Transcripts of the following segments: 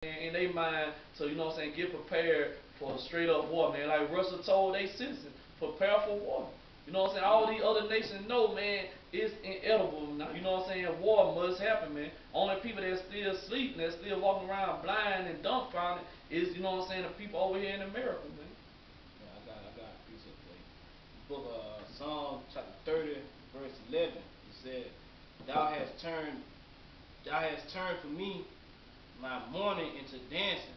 in their mind to, you know what I'm saying, get prepared for a straight up war, man. Like Russia told they citizens, prepare for war. You know what I'm saying? All these other nations know, man, it's inedible now. You know what I'm saying? War must happen, man. Only people that still sleep and that still walking around blind and dumbfounded is, you know what I'm saying, the people over here in America, man. Yeah, I got a piece of it. Book of Psalm chapter 30, verse 11. It said, Thou hast turned, Thou hast turned for me my mourning into dancing.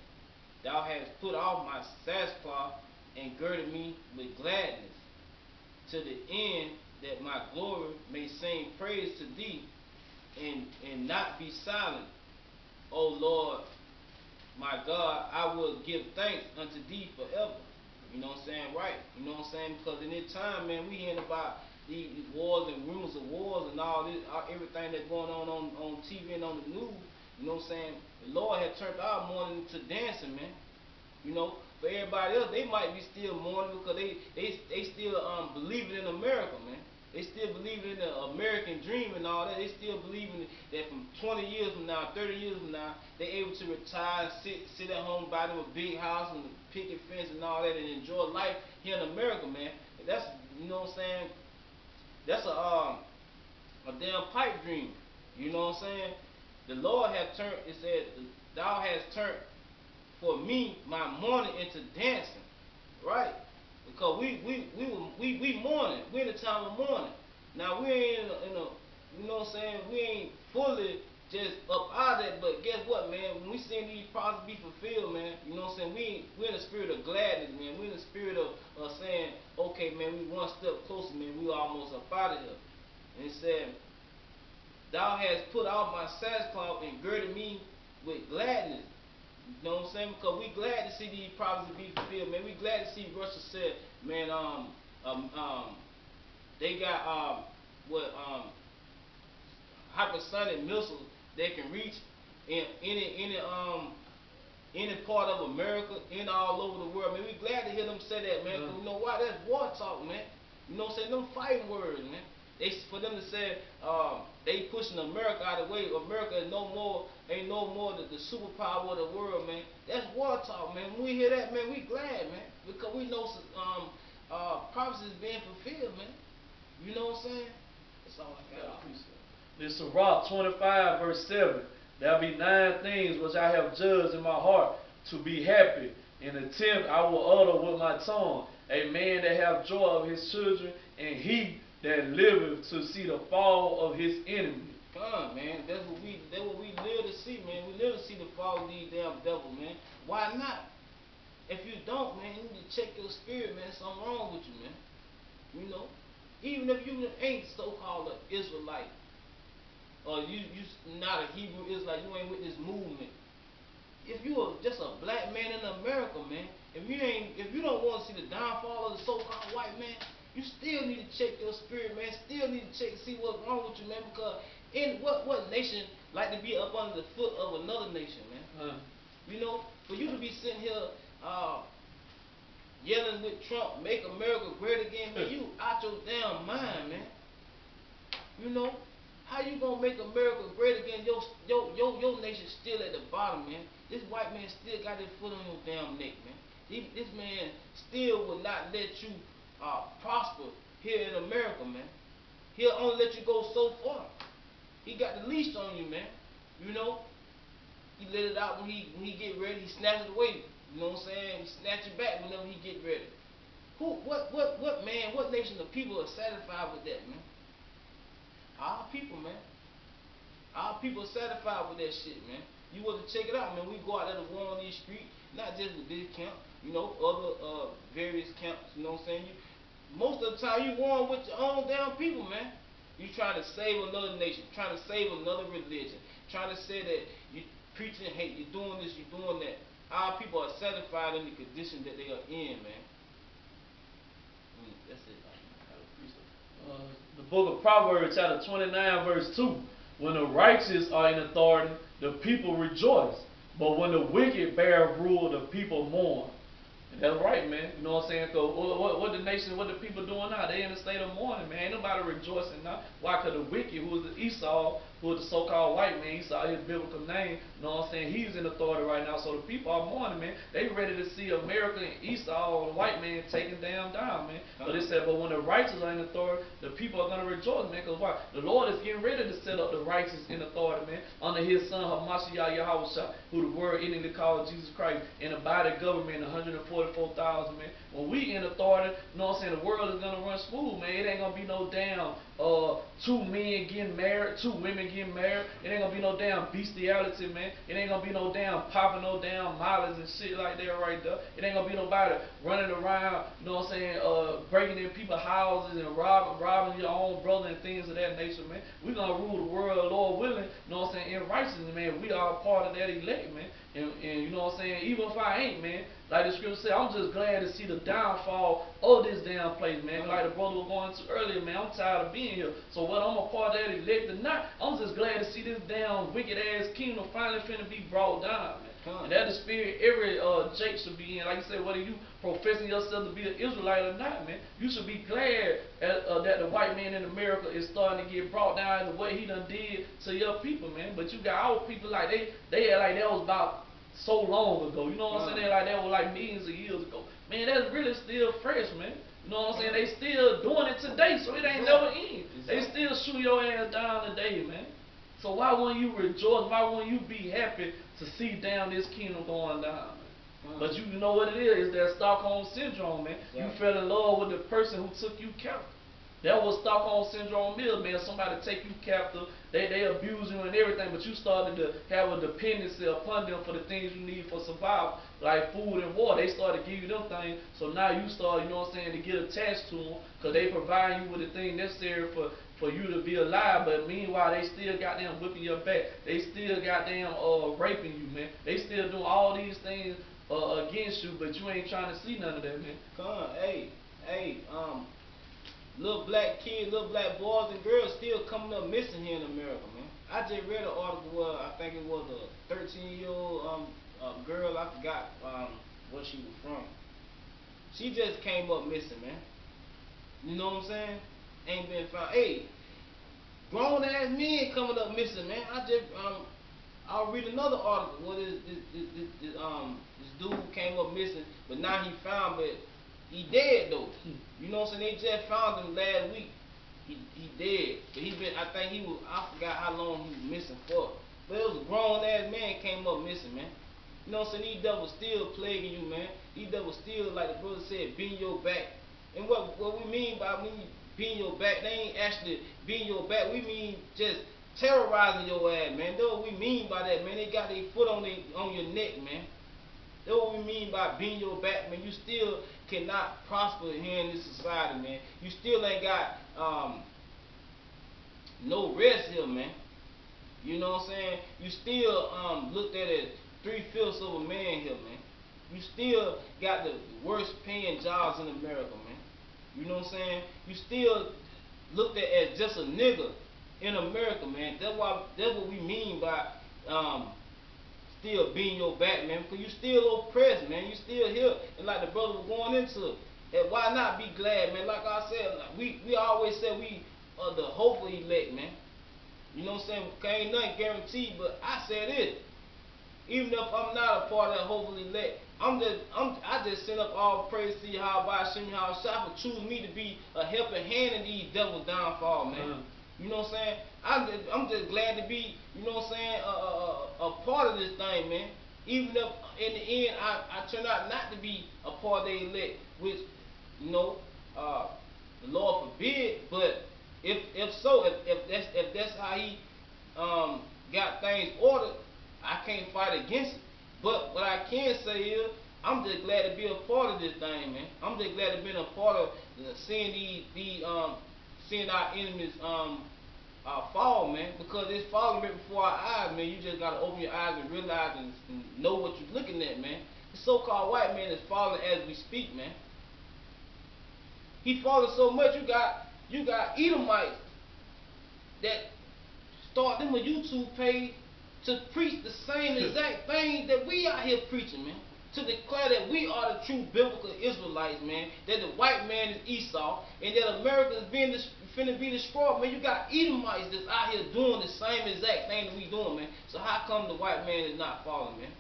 Thou hast put off my sackcloth and girded me with gladness, to the end that my glory may sing praise to thee, and not be silent. O Lord, my God, I will give thanks unto thee forever. You know what I'm saying? Right. You know what I'm saying? Because in this time, man, we hearing about these wars and rumors of wars and all this, everything that's going on TV and on the news. You know what I'm saying? The Lord had turned our mourning to dancing, man. You know, for everybody else, they might be still mourning because they still believing in America, man. They still believing in the American dream and all that. They still believing that from 20 years from now, 30 years from now, they able to retire, sit at home, buy them a big house and a picket fence and all that, and enjoy life here in America, man. That's, you know what I'm saying? That's a damn pipe dream. You know what I'm saying? The Lord has turned. It said, Thou hast turned for me my mourning into dancing, right? Because we mourning. We in a time of mourning. Now we ain't in a you know what I'm saying, we ain't fully just up out of that, but guess what, man? When we seeing these promises be fulfilled, man, you know what I'm saying, we in the spirit of gladness, man. We in the spirit of saying, okay, man, we one step closer, man, we almost up out of here. And it said, Thou hast put off my sackcloth and girded me with gladness. You know what I'm saying? Because we glad to see these promises be fulfilled, man. We glad to see Russia said, man, they got what hypersonic missiles that can reach in any part of America, in all over the world, man. We glad to hear them say that, man. Cause you know why? That's war talk, man. You know what I'm saying? Them fighting words, man. They for them to say they pushing America out of the way. America is ain't no more the superpower of the world, man. That's war talk, man. When we hear that, man, we glad, man, because we know prophecies being fulfilled, man. You know what I'm saying? That's all I got. This is Sirach 25, verse 7. There be 9 things which I have judged in my heart to be happy. In the 10th I will utter with my tongue. A man that have joy of his children, and he that liveth to see the fall of his enemy. Come, man. That's what we live to see, man. We live to see the fall of these damn devils, man. Why not? If you don't, man, you need to check your spirit, man. Something wrong with you, man. You know? Even if you ain't so-called an Israelite, or you not a Hebrew Israelite, you ain't with this movement. If you are just a black man in America, man, if you don't want to see the downfall of the so-called white man, you still need to check your spirit, man. Still need to check, see what's wrong with you, man. Because in what nation like to be up under the foot of another nation, man? You know, for you to be sitting here yelling with Trump, make America great again, man, you out your damn mind, man. You know, how you gonna make America great again? Your nation still at the bottom, man. This white man still got his foot on your damn neck, man. This man still will not let you prosper here in America, man. He'll only let you go so far. He got the leash on you, man. You know, he let it out when he get ready. He snatch it away. You know what I'm saying? He snatch it back whenever he get ready. What man? What nation of people are satisfied with that, man? Our people, man. Our people are satisfied with that shit, man. You want to check it out, man. We go out there to war on these streets, not just with this camp, you know, other various camps, you know what I'm saying? Most of the time you war with your own damn people, man. You trying to save another nation, trying to save another religion, trying to say that you preaching hate, you're doing this, you're doing that. Our people are satisfied in the condition that they are in, man. That's it. The book of Proverbs, chapter 29, verse 2. When the righteous are in authority, the people rejoice. But when the wicked bear rule, the people mourn. And that's right, man. You know what I'm saying? Cause what the nation, what the people doing now? They in a state of mourning, man. Ain't nobody rejoicing now. Why? Because the wicked, who is the Esau, who is the so-called white man, Esau, his biblical name, you know what I'm saying, he's in authority right now. So the people are mourning, man. They ready to see America and Esau, the white man, taken down, man. But it said, but when the righteous are in authority, the people are going to rejoice, man. Because why? The Lord is getting ready to set up the righteous in authority, man, under his son, Hamashiach Yahushua, who the word ending to call Jesus Christ, and a body government, 144,000, man. When we in authority, you know what I'm saying, the world is going to run smooth, man. It ain't going to be no damn two men getting married, two women getting married. It ain't gonna be no damn bestiality, man. It ain't gonna be no damn popping no damn mollies and shit like that right there. It ain't gonna be nobody running around, you know what I'm saying, breaking in people's houses and robbing your own brother and things of that nature, man. We gonna rule the world, Lord willing, you know what I'm saying, in righteousness, man. We are a part of that elect, man. And you know what I'm saying, even if I ain't, man, like the scripture said, I'm just glad to see the downfall of this damn place, man. Like the brother was going to earlier, man, I'm tired of being here. So whether I'm a part of that elect or not, I'm just glad to see this damn wicked ass kingdom finally finna be brought down, man. And that the spirit every Jake should be in. Like you said, whether you professing yourself to be an Israelite or not, man, you should be glad that the white man in America is starting to get brought down the way he done did to your people, man. But you got our people like they act like that was about so long ago. You know what I'm saying? Like that was like millions of years ago. Man, that's really still fresh, man. You know what I'm saying? They still doing it today, so it ain't never end. They still shoot your ass down today, man. So why wouldn't you rejoice? Why wouldn't you be happy to see down this kingdom going down, man? But you know what it is that Stockholm Syndrome, man. You fell in love with the person who took you captive. That was Stockholm Syndrome is, man. Somebody take you captive, they abuse you and everything, but you started to have a dependency upon them for the things you need for survival, like food and water. They started to give you them things, so now you start, you know what I'm saying, to get attached to them, because they provide you with the thing necessary for you to be alive. But meanwhile, they still got them whipping your back. They still got them raping you, man. They still doing all these things against you, but you ain't trying to see none of that, man. Come on, hey, little black kids, little black boys and girls still coming up missing here in America, man. I just read an article where I think it was a 13-year-old girl, I forgot where she was from. She just came up missing, man. You know what I'm saying? Ain't been found. Hey, grown ass men coming up missing, man. I'll read another article where this dude came up missing, but now he found, but he dead though. You know what I'm saying? They just found him last week. He dead. But I forgot how long he was missing for. But it was a grown ass man came up missing, man. You know what I'm saying? These devils still plaguing you, man. These devils still, like the brother said, bend your back. And what we mean by when you bend your back, they ain't actually bend your back. We mean just terrorizing your ass, man. That's what we mean by that, man. They got their foot on your neck, man. That's what we mean by being your back, man. You still cannot prosper here in this society, man. You still ain't got no rest here, man. You know what I'm saying? You still looked at as 3/5 of a man here, man. You still got the worst paying jobs in America, man. You know what I'm saying? You still looked at as just a nigga in America, man. That's what we mean by still being your back, man, because you still oppressed, man. You still here, and like the brother was going into, and why not be glad, man? Like I said, like we always say we are the hopeful elect, man. You know what I'm saying? Ain't nothing guaranteed, but I say this: even if I'm not a part of that hopeful elect, I just send up all praise to Yahweh Shem Yahweh for choosing me to be a helping hand in these devils' downfall, man. You know what I'm saying? I'm just glad to be, you know what I'm saying, a part of this thing, man. Even if in the end I turn out not to be a part of the elect, which, you know, the Lord forbid. But if that's how He got things ordered, I can't fight against it. But what I can say is, I'm just glad to be a part of this thing, man. I'm just glad to be a part of seeing seeing our enemies fall, man, because it's falling right before our eyes, man. You just gotta open your eyes and realize and know what you're looking at, man. The so-called white man is falling as we speak, man. He falling so much. You got Edomites that start them a YouTube page to preach the same exact thing that we out here preaching, man. To declare that we are the true biblical Israelites, man. That the white man is Esau, and that America is being finna be destroyed, man. You got Edomites that's out here doing the same exact thing that we doing, man. So how come the white man is not falling, man?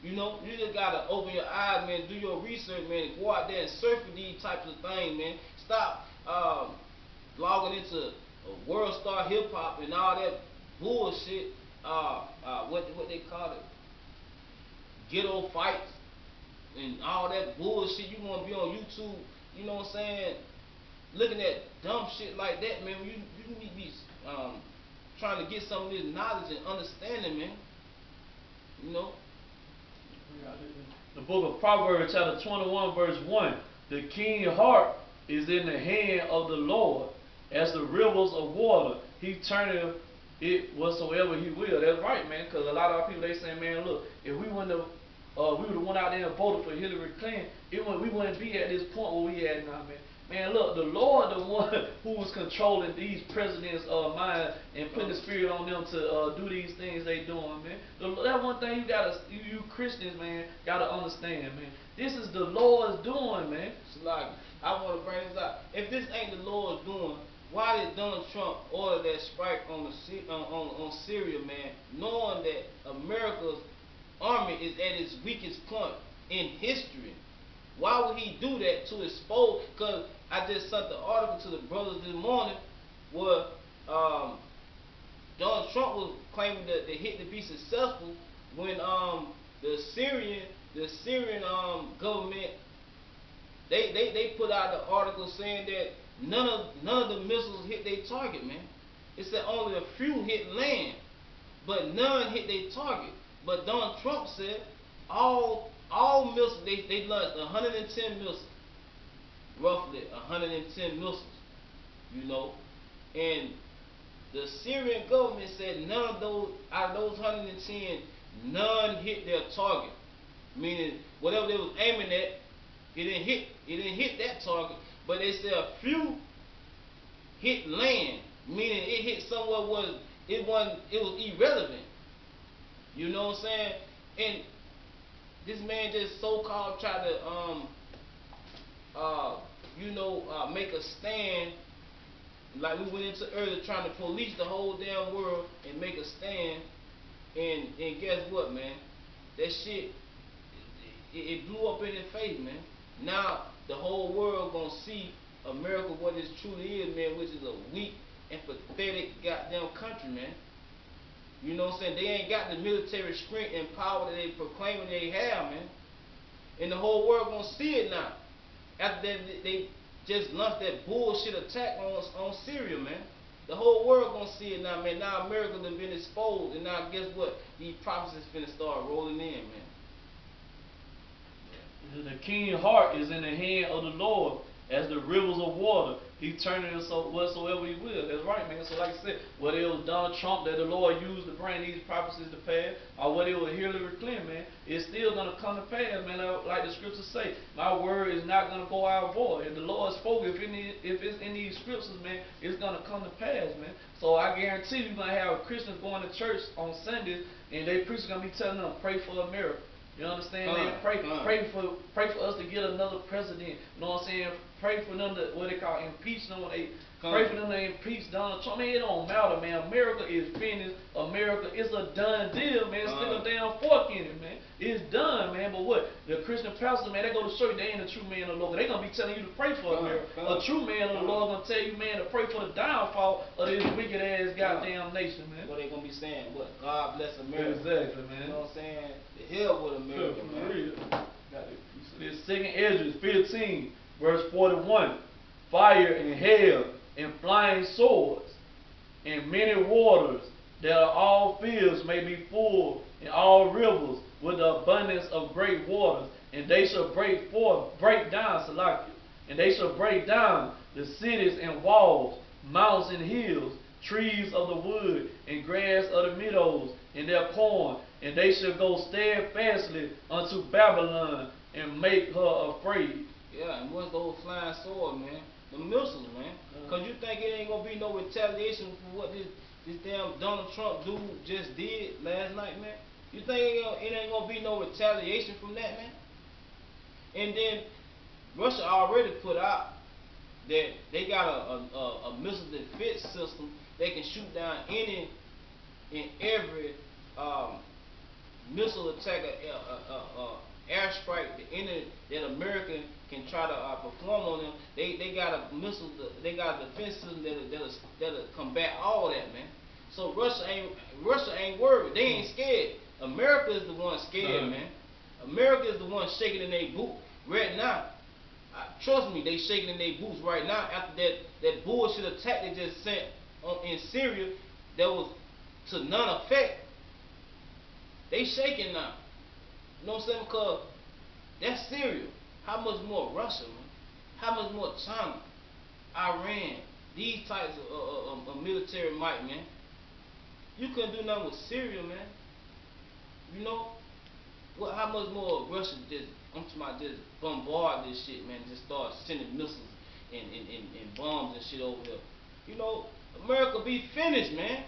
You know, you just gotta open your eyes, man, do your research, man, and go out there and surf for these types of things, man. Stop logging into World Star Hip Hop and all that bullshit. What they call it? Ghetto fights and all that bullshit. You wanna be on YouTube, you know what I'm saying? Looking at dumb shit like that, man. You need to be trying to get some of this knowledge and understanding, man. You know. The book of Proverbs, chapter 21, verse 1. The king's heart is in the hand of the Lord, as the rivers of water. He turneth it whatsoever he will. That's right, man. Because a lot of our people, they say, man, look, if we wouldn't have, we would have went out there and voted for Hillary Clinton, we wouldn't be at this point where we at now, man. Man, look, the Lord, the one who was controlling these presidents' mind and putting the spirit on them to do these things they doing, man. That one thing you Christians, man, gotta understand, man. This is the Lord's doing, man. It's like, I want to bring this up. If this ain't the Lord's doing, why did Donald Trump order that strike on Syria, man, knowing that America's army is at its weakest point in history? Why would he do that to expose? Because I just sent the article to the brothers this morning where Donald Trump was claiming that the hit to be successful when the Syrian government they put out the article saying that none of the missiles hit their target, man. It said only a few hit land, but none hit their target. But Donald Trump said all missiles, they launched 110 missiles, roughly 110 missiles, you know, and the Syrian government said none of those, out of those 110, none hit their target, meaning whatever they was aiming at, it didn't hit that target, but they said a few hit land, meaning it hit somewhere it was irrelevant, you know what I'm saying? And this man just so-called tried to, make a stand, like we went into earlier, trying to police the whole damn world and make a stand, and guess what, man? That shit, it blew up in their face, man. Now the whole world gonna see America what it truly is, man, which is a weak and pathetic goddamn country, man. You know what I'm saying? They ain't got the military strength and power that they proclaiming they have, man. And the whole world gonna see it now. After that, they just launched that bullshit attack on Syria, man. The whole world gonna see it now, man. Now America done been exposed, and now guess what? These prophecies finna start rolling in, man. The king's heart is in the hand of the Lord, as the rivers of water. He turneth it whatsoever he will. That's right, man. So like I said, whether it was Donald Trump that the Lord used to bring these prophecies to pass, or whether it was Hillary Clinton, man, it's still going to come to pass, man. Like the scriptures say, my word is not going to go out void. If the Lord spoke, if it's in these scriptures, man, it's going to come to pass, man. So I guarantee you're going to have Christians going to church on Sundays, and they preachers going to be telling them, pray for America. You understand? Pray for us to get another president. You know what I'm saying? Pray for them to, what they call, impeach them. Pray for them to impeach Donald Trump. Man, it don't matter, man. America is finished. America is a done deal, man. Stick a damn fork in it, man. It's done, man. But what? The Christian pastors, man, they go to church. They ain't a true man of the Lord. They gonna be telling you to pray for America. A true man of the Lord gonna tell you, man, to pray for the downfall of this wicked ass goddamn nation, man. What they gonna be saying? What? God bless America. Exactly, man. You know what I'm saying? The hell with America, man. For real. This 2nd Esdras 15, verse 41. Fire and hail and flying swords and many waters, that all fields may be full, and all rivers with the abundance of great waters, and they shall break down, Salakia, and they shall break down the cities and walls, mountains and hills, trees of the wood, and grass of the meadows, and their corn, and they shall go steadfastly unto Babylon, and make her afraid. Yeah, and what's those flying swords, man? The missiles, man. Because you think it ain't going to be no retaliation for what this damn Donald Trump dude just did last night, man? You think it ain't going to be no retaliation from that, man? And then Russia already put out that they got a missile defense system that can shoot down any and every missile attack, airstrike that America can try to perform on them. They got a missile, they got a defense system that'll combat all that, man. So Russia ain't worried. They ain't scared. America is the one scared, man. America is the one shaking in their boot right now. Trust me, they shaking in their boots right now after that bullshit attack they just sent in Syria that was to none effect. They shaking now. You know what I'm saying? Because that's Syria. How much more Russia, man? How much more China, Iran, these types of military might, man? You couldn't do nothing with Syria, man. You know? Well, how much more Russia just, I'm talking about just bombard this shit, man, just start sending missiles and bombs and shit over here. You know, America be finished, man.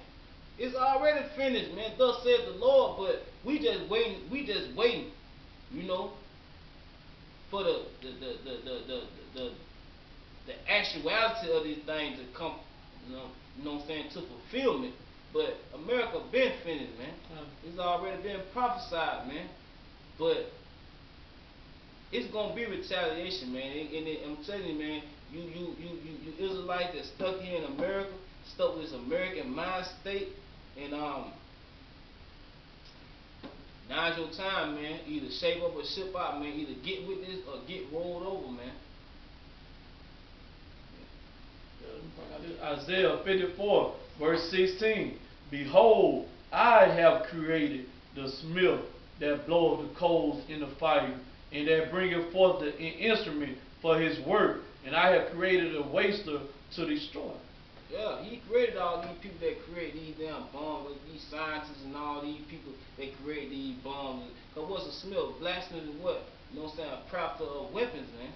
It's already finished, man. Thus said the Lord, but we just waiting, you know, for the actuality of these things to come, you know what I'm saying, to fulfillment. But America been finished, man. It's already been prophesied, man. But it's gonna be retaliation, man. And I'm telling you, man, you Israelites that stuck here in America, stuck with this American mind state, and now's your time, man. Either shape up or ship out, man. Either get with this or get rolled over, man. Isaiah 54, verse 16. Behold, I have created the smith that bloweth the coals in the fire, and that bringeth forth the instrument for his work, and I have created a waster to destroy. Yeah, he created all these people that create these damn bombs, like these scientists and all these people that create these bombs. Cause what's a smith? Blacksmith is what? You know what I'm saying? A crafter of weapons, man.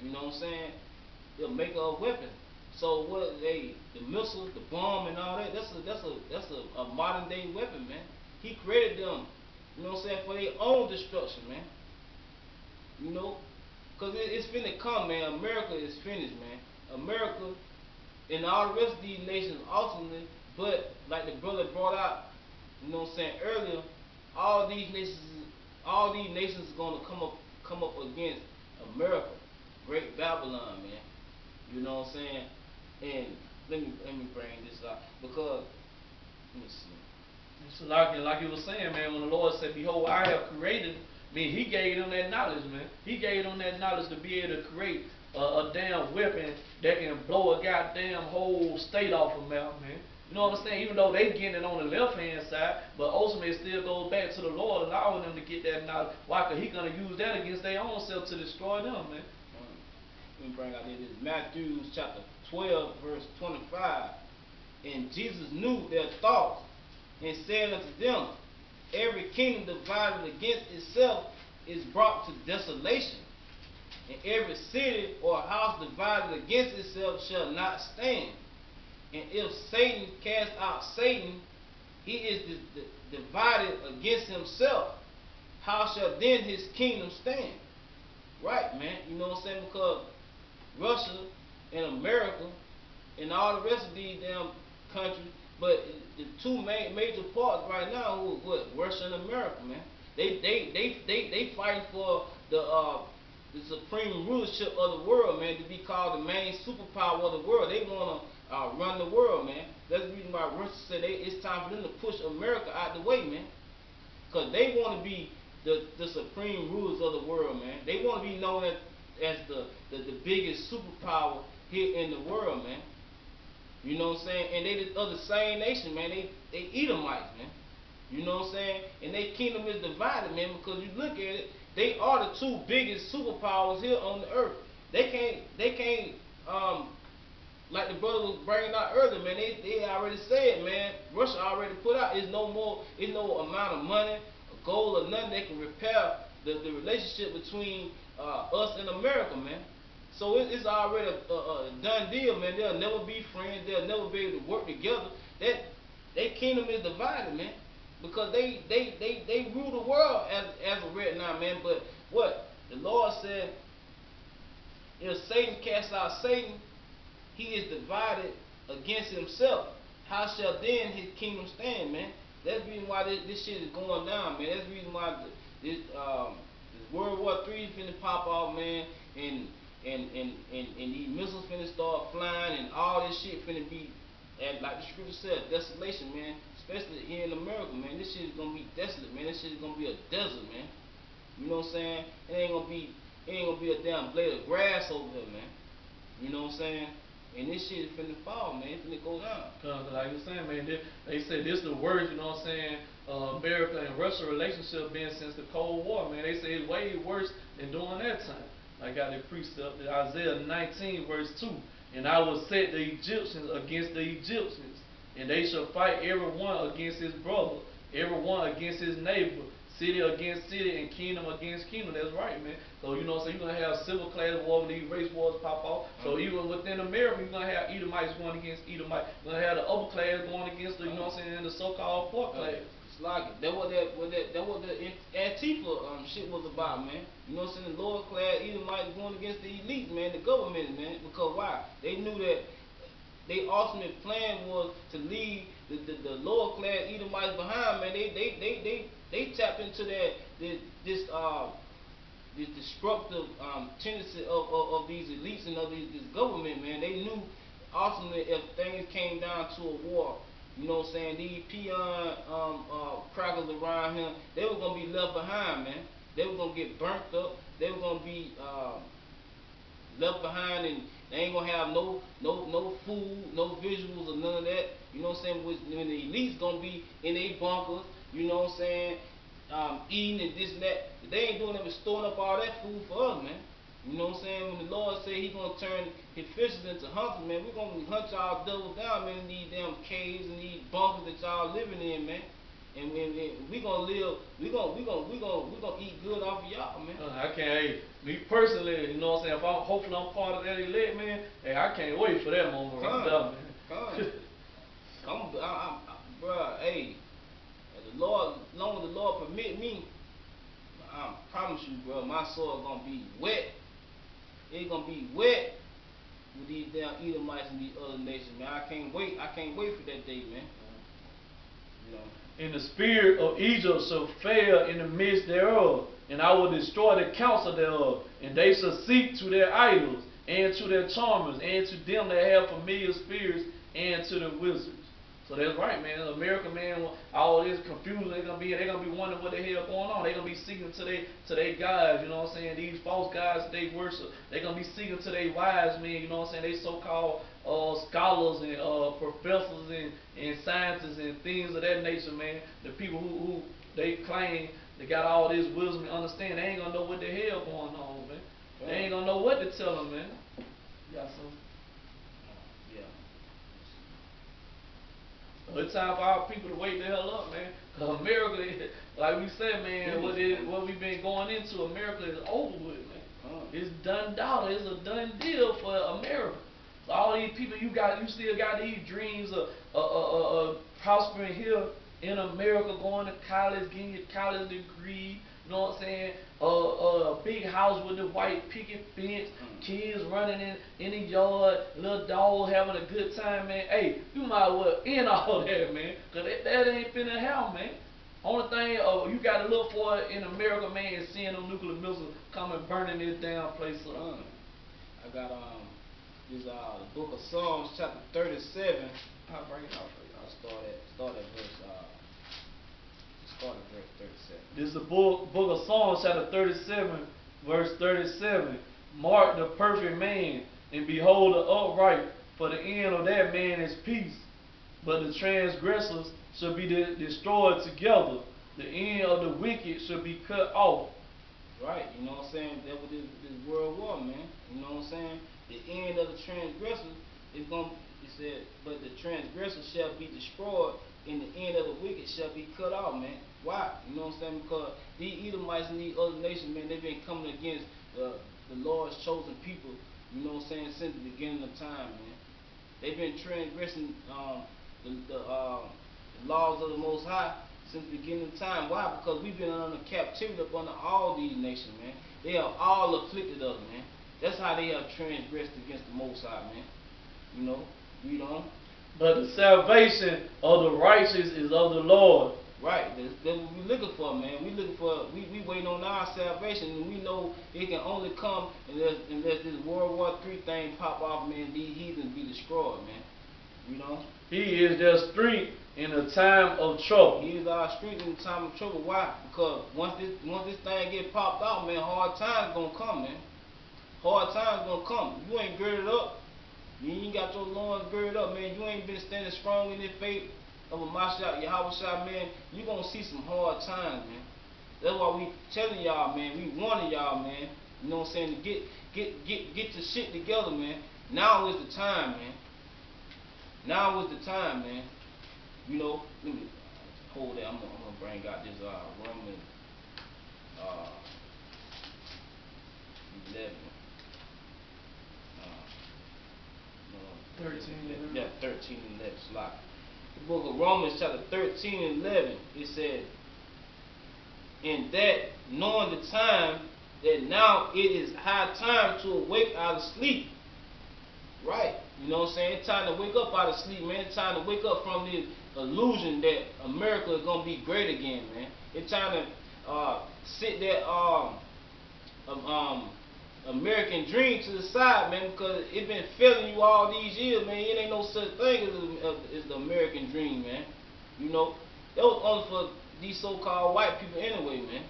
You know what I'm saying? They'll make a weapon. So what the missiles, the bomb and all that, that's a modern day weapon, man. He created them, you know what I'm saying, for their own destruction, man. You know? Cause it's finna come, man. America is finished, man. America and all the rest of these nations ultimately, but like the brother brought out, you know what I'm saying, earlier, all these nations are gonna come up against America, Great Babylon, man. You know what I'm saying? And let me bring this out because let me see. So like you were saying, man, when the Lord said, behold, I have created, I mean, he gave them that knowledge, man. He gave them that knowledge to be able to create a damn weapon that can blow a goddamn whole state off of mouth, man. You know what I'm saying? Even though they getting it on the left hand side, but ultimately it still goes back to the Lord allowing them to get that knowledge. Why? Because he gonna use that against their own self to destroy them, man. Let me bring out this Matthew chapter 12, verse 25. And Jesus knew their thoughts and said unto them, every kingdom divided against itself is brought to desolation, and every city or house divided against itself shall not stand. And if Satan cast out Satan, he is divided against himself. How shall then his kingdom stand? Right, man. You know what I'm saying? Because Russia and America and all the rest of these damn countries, but the two major parts right now who what? Russia and America, man. They fighting for the supreme rulership of the world, man, to be called the main superpower of the world. They wanna run the world, man. That's the reason why Russia said it's time for them to push America out the way, man. Cause they want to be the supreme rulers of the world, man. They want to be known as the biggest superpower here in the world, man. You know what I'm saying? And they are the same nation, man. They Edomites, man. You know what I'm saying? And their kingdom is divided, man, because you look at it, they are the two biggest superpowers here on the earth. They can't like the brother was bringing out earlier, man, they already said, man, Russia already put out, it's no amount of money, gold or nothing that can repair the relationship between us and America, man. So it's already a done deal, man. They'll never be friends. They'll never be able to work together. Their kingdom is divided, man, because they rule the world as of right now, man. But what the Lord said, if Satan casts out Satan, he is divided against himself, how shall then his kingdom stand, man? That's the reason why this shit is going down, man. That's the reason why this World War III is finna pop off, man, and these missiles finna start flying, and all this shit finna be, and like the scripture said, desolation, man. Especially here in America, man. This shit is gonna be desolate, man. This shit is gonna be a desert, man. You know what I'm saying? It ain't gonna be a damn blade of grass over here, man. You know what I'm saying? And this shit is finna fall, man. It's finna go down. Cause like you saying, man, they say this the worst, you know what I'm saying, America and Russia relationship been since the Cold War, man. They say it's way worse than during that time. I got the precept in Isaiah 19 verse 2. And I will set the Egyptians against the Egyptians, and they shall fight every one against his brother, every one against his neighbor, city against city, and kingdom against kingdom. That's right, man. So you know what I'm saying, you're gonna have civil class war when these race wars pop off. So even within America, you're gonna have Edomites going against Edomites. You're gonna have the upper class going against the, you know what I'm saying, the so-called poor class. It's like it. That what the Antifa shit was about, man. You know what I'm saying? The lower class Edomites going against the elite, man, the government, man. Because why? They knew that their ultimate plan was to leave the lower class Edomites behind, man. They tapped into this destructive tendency of these elites and of this government, man. They knew ultimately if things came down to a war, you know what I'm saying, these peon crackers around him, they were gonna be left behind, man. They were gonna get burnt up. They were gonna be left behind, and they ain't gonna have no food, no visuals, or none of that. You know what I'm saying? When the elites gonna be in their bunkers, you know what I'm saying, eating and this and that. They ain't doing that but storing up all that food for us, man. You know what I'm saying? When the Lord said He gonna turn His fishers into hunters, man, we gonna hunt y'all double down, man, in these damn caves and these bunkers that y'all living in, man. And we gonna live, we gonna eat good off of y'all, man. I can't, hey, me personally, you know what I'm saying, hopefully I'm part of that elect, man, hey, I can't wait for that moment right there, man. Bruh, hey, the Lord, as long as the Lord permit me, I promise you, bro, my soul gonna be wet. It's gonna be wet with these damn Edomites and these other nations, man. I can't wait for that day, man. You know. And the spirit of Egypt shall fail in the midst thereof, and I will destroy the counsel thereof, and they shall seek to their idols, and to their charmers, and to them that have familiar spirits, and to the wizards. So that's right, man. America, man, all this confusion, they're gonna be wondering what the hell going on. They're gonna be seeking to their gods, you know what I'm saying? These false gods that they worship. They're gonna be seeking to their wise men, you know what I'm saying? They so-called scholars and professors and scientists and things of that nature, man. The people who they claim they got all this wisdom and understand, they ain't gonna know what the hell going on, man. They ain't gonna know what to tell them, man. You got something? It's time for our people to wake the hell up, man. Cause America, like we said, man, what we've been going into, America is over with, man. It's done dollar. It's a done deal for America. So all these people, you still got these dreams of prospering here in America, going to college, getting your college degree. You know what I'm saying? A big house with the white picket fence, kids running in the yard, little dog having a good time, man. Hey, you might as well end all that, man, because that ain't finna happen, man. Only thing you got to look for in America, man, is seeing them nuclear missiles coming burning this damn place up. I got this the book of Psalms, chapter 37. I'll bring it out for you. I'll start at verse 37. This is the book of Psalms, chapter 37, verse 37. Mark the perfect man, and behold the upright, for the end of that man is peace. But the transgressors shall be destroyed together. The end of the wicked shall be cut off. Right, you know what I'm saying? That was this world war, man. You know what I'm saying? The end of the transgressors is going to, it said, but the transgressors shall be destroyed, and the end of the wicked shall be cut off, man. Why? You know what I'm saying? Because these Edomites and these other nations, man, they've been coming against the Lord's chosen people, you know what I'm saying, since the beginning of time, man. They've been transgressing the laws of the Most High since the beginning of time. Why? Because we've been under captivity up under all these nations, man. They are all afflicted us, man. That's how they have transgressed against the Most High, man. You know, read on. But the salvation of the righteous is of the Lord. Right, that's what we looking for, man. We waiting on our salvation, and we know it can only come unless this World War III thing pop off, man. These heathens be destroyed, man. You know. He is their strength in a time of trouble. He is our strength in the time of trouble. Why? Because once this thing get popped out, man, hard times gonna come, man. Hard times gonna come. You ain't girded up. You ain't got your loins girded up, man. You ain't been standing strong in this faith of a Mashiach, Yahweh, man. You gonna see some hard times, man. That's why we telling y'all, man. We warning y'all, man. You know what I'm saying? To get your shit together, man. Now is the time, man. Now is the time, man. You know, let me hold that. I'm gonna bring out this Romans 11. 13 and 11. Yeah, 13 and 11. Slide. The book of Romans chapter 13 and 11. It said, "In that knowing the time, that now it is high time to awake out of sleep." Right. You know what I'm saying? It's time to wake up out of sleep, man. It's time to wake up from the illusion that America is gonna be great again, man. It's time to sit that American dream to the side, man, because it been failing you all these years, man. It ain't no such thing as the American dream, man. You know, that was only for these so-called white people anyway, man.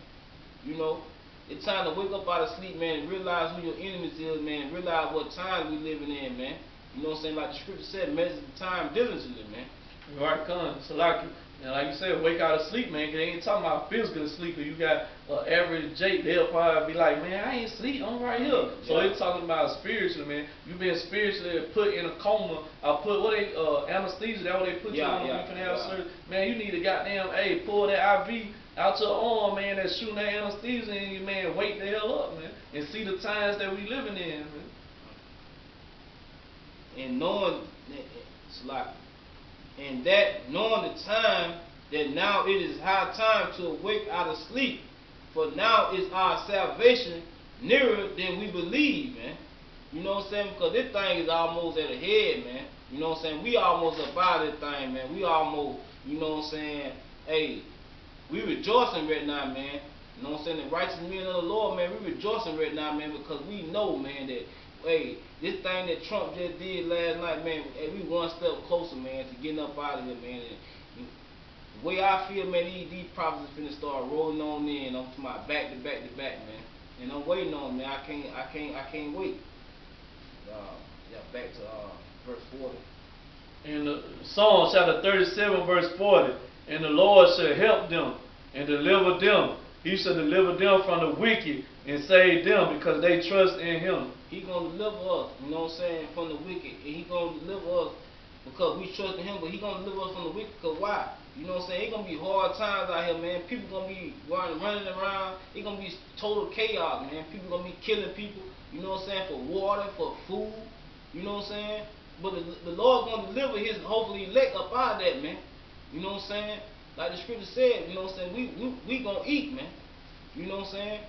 You know, it's time to wake up out of sleep, man, and realize who your enemies is, man. Realize what time we living in, man. You know what I'm saying? Like the scripture said, measure the time diligently, man. Right, come. So like you said, wake out of sleep, man. Cause they ain't talking about physical sleep. Cause you got average Jake, they'll probably be like, man, I ain't sleep, I'm right here. So it's talking about spiritually, man. You been spiritually put in a coma. I put anesthesia. That what they put you on. You can have surgery. Man, you need to goddamn pull that IV out your arm, man. That's shooting that anesthesia in you, man. Wake the hell up, man, and see the times that we living in, man. And knowing it's like. And that knowing the time, that now it is high time to awake out of sleep, for now is our salvation nearer than we believe, man. You know what I'm saying? Because this thing is almost at the head, man. You know what I'm saying? We almost up by this thing, man. We almost, you know what I'm saying? Hey, we rejoicing right now, man. You know what I'm saying? The righteous men of the Lord, man, we rejoicing right now, man, because we know, man, that hey, this thing that Trump just did last night, man, hey, we one step closer, man, to getting up out of here, man. And the way I feel, man, these prophets are finna start rolling on in onto my back to back to back, man. And I'm waiting on them, man. I can't wait. Back to verse 40. In Psalm chapter 37, verse 40, and the Lord shall help them and deliver them. He shall deliver them from the wicked and save them because they trust in Him. He gonna deliver us, you know what I'm saying, from the wicked. And He gonna deliver us because we trust in Him, but He gonna deliver us from the wicked because why? You know what I'm saying? It's gonna be hard times out here, man. People gonna be running around. It's gonna be total chaos, man. People gonna be killing people, you know what I'm saying, for water, for food, you know what I'm saying? But the Lord gonna deliver His hopefully elect up out of that, man. You know what I'm saying? Like the scripture said, you know what I'm saying, we gonna eat, man. You know what I'm saying?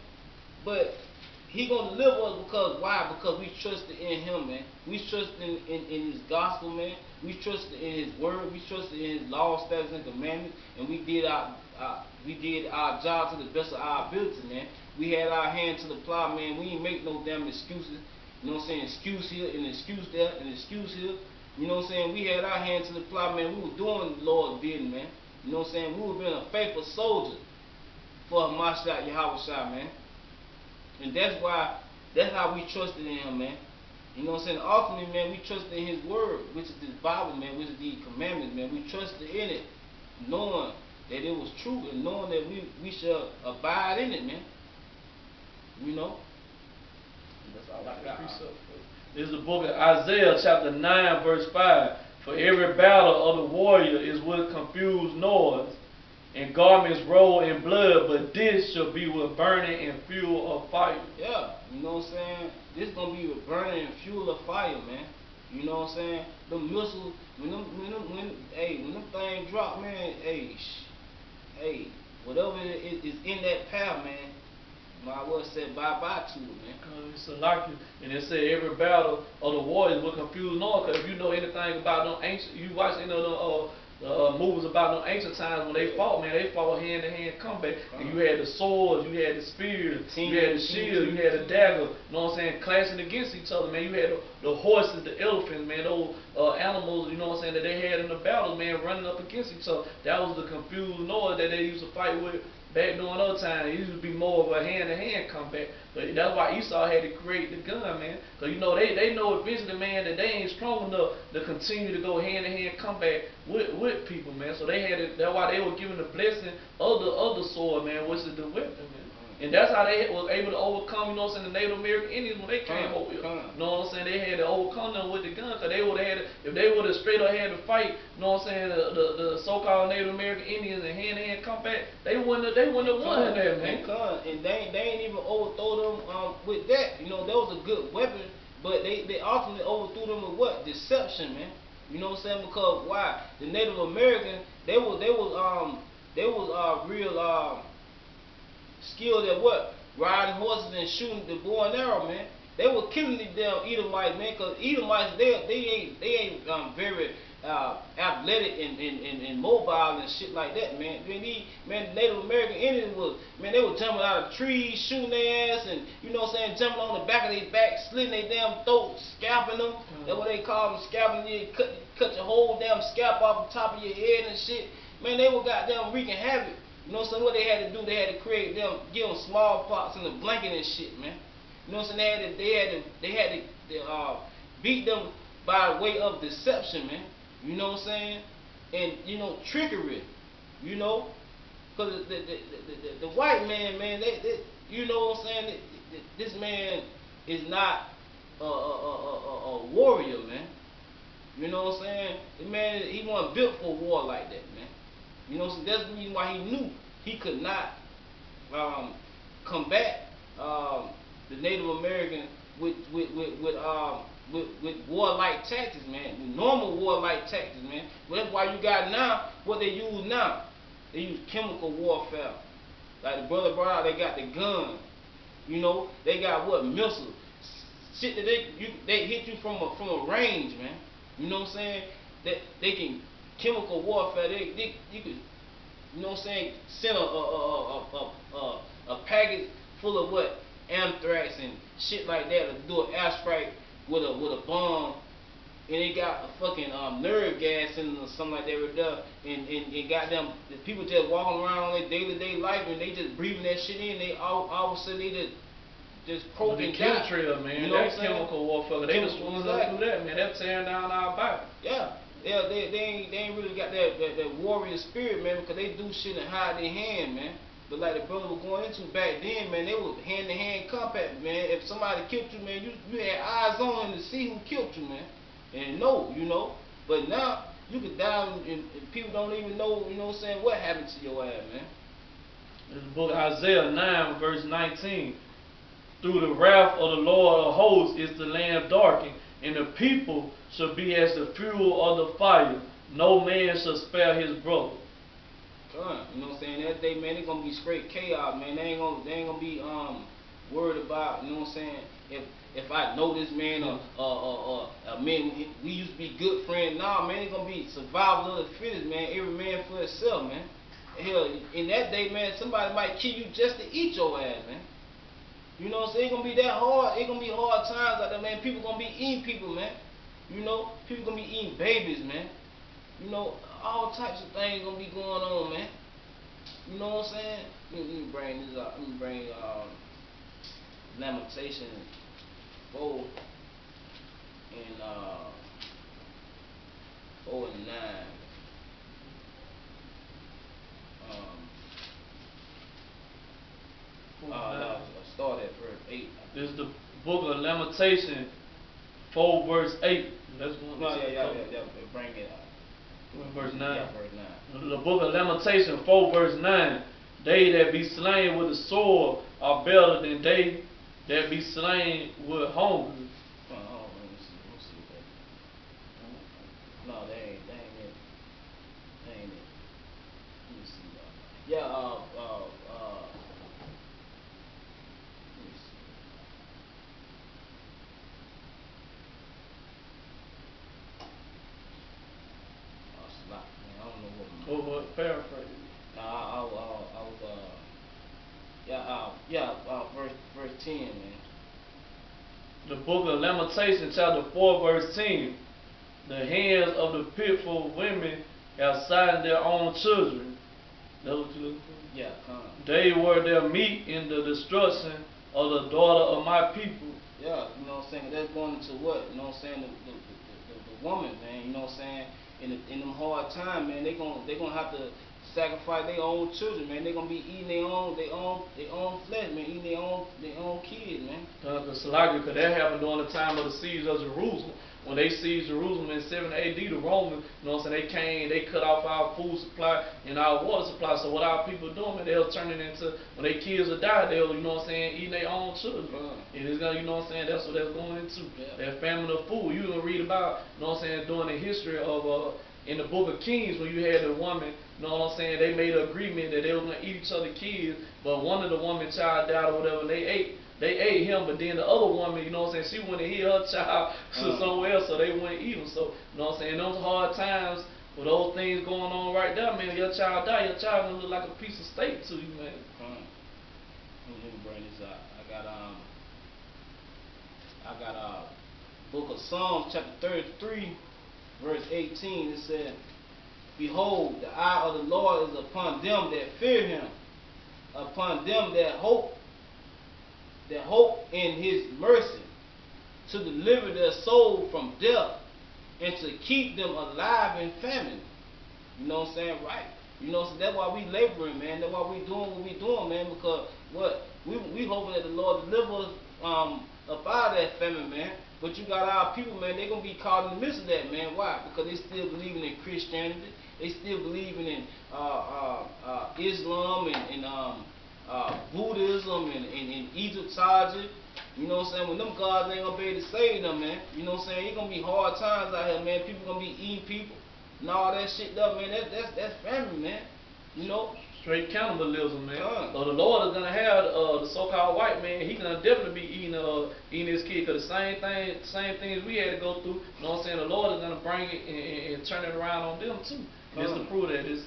But He gonna deliver us because why? Because we trusted in Him, man. We trusted in His gospel, man. We trusted in His word. We trusted in His law, statutes, and commandments. And we did our job to the best of our ability, man. We had our hand to the plow, man. We ain't make no damn excuses. You know what I'm saying? Excuse here and excuse there and excuse here. You know what I'm saying? We had our hand to the plow, man. We were doing the Lord's bidding, man. You know what I'm saying? We were being a faithful soldier for Mashiach Yahweh, man. And that's how we trusted in Him, man. You know what I'm saying? Ultimately, man, we trusted in His word, which is this Bible, man, which is the commandments, man. We trusted in it, knowing that it was true and knowing that we shall abide in it, man. You know? That's all I got. This is the book of Isaiah, chapter 9, verse 5. For every battle of the warrior is with confused noise, and garments rolled in blood, but this shall be with burning and fuel of fire. Yeah, you know what I'm saying? This gonna be with burning and fuel of fire, man. You know what I'm saying? The missiles, when them things drop, man, hey, whatever is in that path, man, Might as well say bye-bye to it, man. It's a like you, and it said every battle of the warriors will confuse Lord. Cause if you know anything about them ancient, you watch movies about them ancient times when they fought, man, they fought hand to hand combat. And you had the swords, you had the spears, you had the shield, you had the dagger. You know what I'm saying? Clashing against each other, man. You had the horses, the elephants, man. Those animals, you know what I'm saying, that they had in the battles, man, running up against each other. That was the confused Lord that they used to fight with. Back during other times, it used to be more of a hand-to-hand combat. But that's why Esau had to create the gun, man. Because, you know, they know eventually, man, that they ain't strong enough to continue to go hand-to-hand combat with people, man. So they had to, that's why they were given the blessing of the sword, man, which is the weapon, man. And that's how they was able to overcome, you know what I'm saying, the Native American Indians when they came over here. You know what I'm saying? They had to overcome them with the gun, because they would have had to, if they would have straight up had to fight, you know what I'm saying, the so-called Native American Indians in hand-to-hand combat, they wouldn't have won that, man. And they ain't even overthrow them with that. You know, that was a good weapon, but they ultimately overthrew them with what? Deception, man. You know what I'm saying? Because why? The Native American, they was real skilled at what? Riding horses and shooting the bow and arrow, man. They were killing the damn Edomites, man, because Edomites, they ain't very athletic and mobile and shit like that, man. The Native American Indians was, man, they were jumping out of trees, shooting their ass, and, you know what I'm saying, jumping on the back of their back, slitting their damn throat, scalping them. That's what they call them, scalping. You cut your whole damn scalp off the top of your head and shit. Man, they were goddamn wreaking havoc. You know what I'm saying? What they had to do, they had to create them, give them smallpox in the blanket and shit, man. You know what I'm saying? They had to beat them by way of deception, man. You know what I'm saying? And, you know, trickery. You know, because the white man, they you know what I'm saying? This man is not a warrior, man. You know what I'm saying? The man, he wasn't built for war like that, man. You know, so that's the reason why he knew he could not combat the Native American with warlike tactics, man. With normal warlike tactics, man. But that's why you got now what they use now. They use chemical warfare. Like the brother brought out, they got the gun. You know, they got what? Missiles. Shit that they hit you from a range, man. You know what I'm saying? That they can chemical warfare. You could, you know what I'm saying, send a package full of what? Anthrax and shit like that, to do an airstrike with a bomb, and they got a fucking nerve gas in or something like that right there, and goddamn, the people just walking around their day-to-day life and they just breathing that shit in. They all of a sudden they just broken down. Man, you know that chemical warfare, they just want to do that, man. They're tearing down our body. Yeah, they ain't really got that warrior spirit, man, because they do shit and hide their hand, man. But like the brother was going into back then, man, they was hand-to-hand combat, man. If somebody killed you, man, you had eyes on them to see who killed you, man, and know, you know. But now you could die and people don't even know, you know what I'm saying, what happened to your ass, man. This book Isaiah 9 verse 19. Through the wrath of the Lord of hosts is the land darkened, and the people shall be as the fuel of the fire. No man shall spare his brother. You know what I'm saying? That day, man, it's gonna be straight chaos, man. They ain't gonna be worried about, you know what I'm saying, if I know this man or man, we used to be good friends. Nah, man, it's gonna be survival of the fittest, man. Every man for himself, man. Hell, in that day, man, somebody might kill you just to eat your ass, man. You know what I'm saying? It's gonna be that hard. It's gonna be hard times out there, man. People gonna be eating people, man. You know, people gonna be eating babies, man. You know, all types of things gonna be going on, man. You know what I'm saying? Let me bring this up. Let me bring Lamentation 4 and 4 and 9. I'll start at verse 8. This is the book of Lamentation 4 verse 8. That's one. No, yeah, bring it out. Verse 9. Yeah, verse 9. The book of Lamentation 4 verse 9. They that be slain with the sword are better than they that be slain with hunger. Let me see that. No, they ain't it. They ain't it. Let me see. Yeah, 10, man. The book of Lamentations, chapter 4, verse 10. The hands of the pitiful women have sightened their own children. That what you looking for? Yeah, They were their meat in the destruction of the daughter of my people. Yeah, you know what I'm saying? That's going into what? You know what I'm saying? The woman, man, you know what I'm saying? In them hard times, man, they gonna have to sacrifice their own children, man. They gonna be eating their own flesh, man, eating their own kids, man. Because that happened during the time of the siege of Jerusalem. When they seized Jerusalem in 7 AD, the Romans, you know what I'm saying, they came, they cut off our food supply and our water supply. So what our people doing, man, they'll turn it into, when their kids will die, they'll, you know what I'm saying, eating their own children. And it's gonna, you know what I'm saying, that's what that's going into. Yeah. That famine of food. You gonna read about, you know what I'm saying, during the history of, in the book of Kings, when you had the woman, you know what I'm saying, they made an agreement that they were gonna eat each other's kids, but one of the woman's child died or whatever, and they ate him, but then the other woman, you know what I'm saying, she went and hid her child to somewhere else, so they wouldn't eat him. So, you know what I'm saying, those hard times with those things going on right there, man, your child die, your child gonna look like a piece of steak to you, man. Let me bring this out. I got book of Psalms, chapter 33, verse 18. It said, "Behold, the eye of the Lord is upon them that fear him, upon them that hope in his mercy, to deliver their soul from death, and to keep them alive in famine." You know what I'm saying? Right. You know, so that's why we laboring, man. That's why we doing what we doing, man. Because what? We hoping that the Lord deliver us up out of that famine, man. But you got our people, man, they gonna be caught in the midst of that, man. Why? Because they still believing in Christianity. They still believing in Islam and Buddhism and Egyptology. You know what I'm saying? When them gods ain't gonna be able to save them, man. You know what I'm saying? It's gonna be hard times out here, man. People gonna be eating people and all that shit up, man. That's family, man. You know? Straight cannibalism, man. So the Lord is gonna have the so-called white man. He gonna definitely be eating his kid. Cause the same things we had to go through. You know what I'm saying? The Lord is gonna bring it and turn it around on them too. Just to prove that it's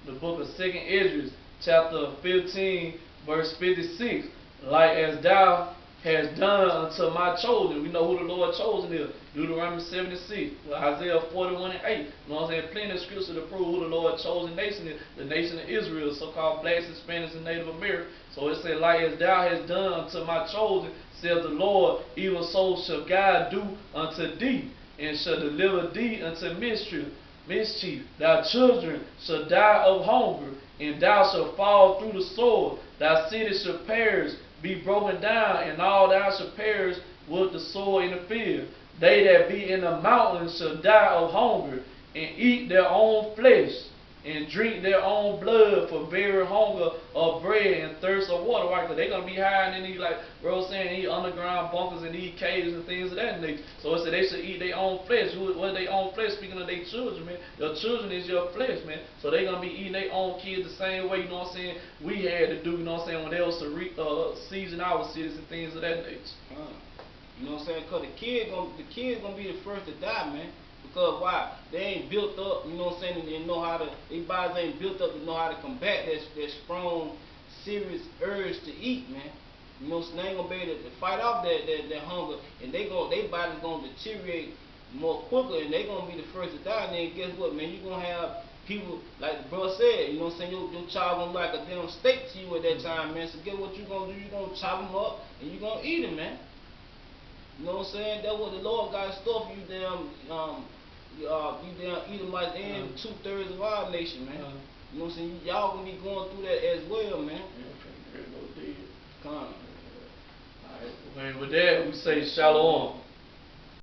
the book of 2nd Esdras, chapter 15, verse 56. Like as thou hast done unto my chosen. We know who the Lord chosen is. Deuteronomy 76, Isaiah 41 and 8. You know what I'm saying? Plenty of scripture to prove who the Lord chosen nation is. The nation of Israel, so-called blacks, Hispanics, and Native Americans. So it said, like as thou hast done unto my chosen, saith the Lord, even so shall God do unto thee, and shall deliver thee unto mischief. Thy children shall die of hunger, and thou shalt fall through the sword. Thy city shall perish, be broken down, and all thou shalt perish with the sword in the field. They that be in the mountains shall die of hunger, and eat their own flesh, and drink their own blood for very hunger of bread and thirst of water. Right? Because they're going to be hiding in these, like bro saying, these underground bunkers and these caves and things of that nature. So it said they should eat their own flesh. What their own flesh? Speaking of their children, man. Your children is your flesh, man. So they're going to be eating their own kids the same way, you know what I'm saying, we had to do, you know what I'm saying, when they was seizing our cities and things of that nature. You know what I'm saying? Because the kids gonna be the first to die, man. Because why? They ain't built up, you know what I'm saying, they know how to, their bodies ain't built up to know how to combat that strong, serious urge to eat, man. You know what I'm saying? They ain't gonna be able to fight off that hunger, and their body's gonna deteriorate more quicker, and they gonna be the first to die. And then guess what, man? You gonna have people, like the brother said, you know what I'm saying, your child gonna like a damn steak to you at that time, man. So guess what you gonna do? You gonna chop them up, and you gonna eat them, man. You know what I'm saying? That's what the Lord got in store for you damn Edomites and 2/3 of our nation, man. You know what I'm saying? Y'all gonna be going through that as well, man. Yeah, okay, Come on. Alright, with that, we say shalom.